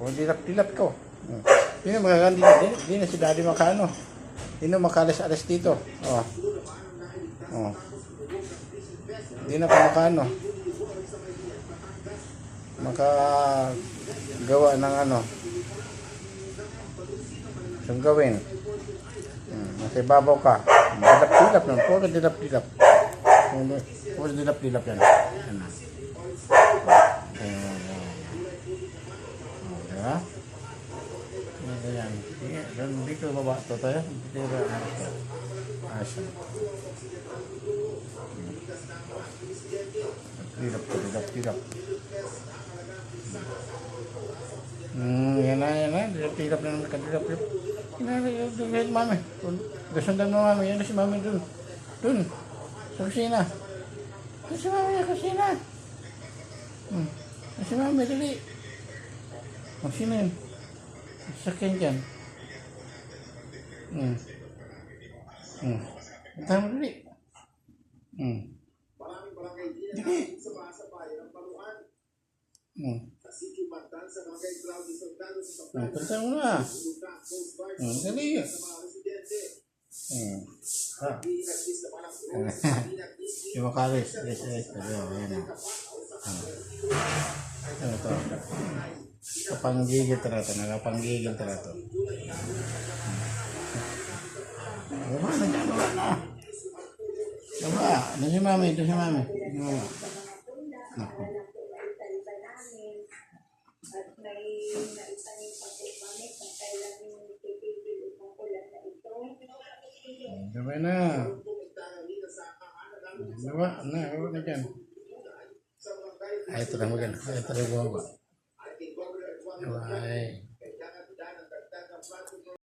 O, dilap-dilap ko. Hindi na magaganda dito. Hindi na si daddy makano. Hindi na makalas-alas dito. O. O. Hindi na pa makano. Makagawa ng ano. Saan gawin? Nasa babaw ka. Dilap-dilap nun. Puro dilap-dilap. Puro dilap-dilap yan. Ano? Diba? Ayan. Dito baba ito tayo. Dito ba? Asya. Dilap-dilap. Yan na. Dilap-dilap na naman kadilap-dilap. Yan, mami. Gasundan mo mami. Yan na si mami dun. Dun. Sa kusina. Yan si mami sa kusina. Yan si mami, dali. Ang sino yun? Sakyan dyan. Puntahan mo dali. Dali. Puntahan mo na. Dali. Yung makalis. Ayan na. Ito. Kapanggigil talaga. Nakapanggigil talaga. Diba? Nagkagawa na. Diba? Ito si mami. Naku. At may naisanin pa po kami kung kailan yung titigil itong ulan na ito. Diba na? Diba na dyan. Ay, ito lang maganda. Ay, ito lang bumaba. Diba? Ay.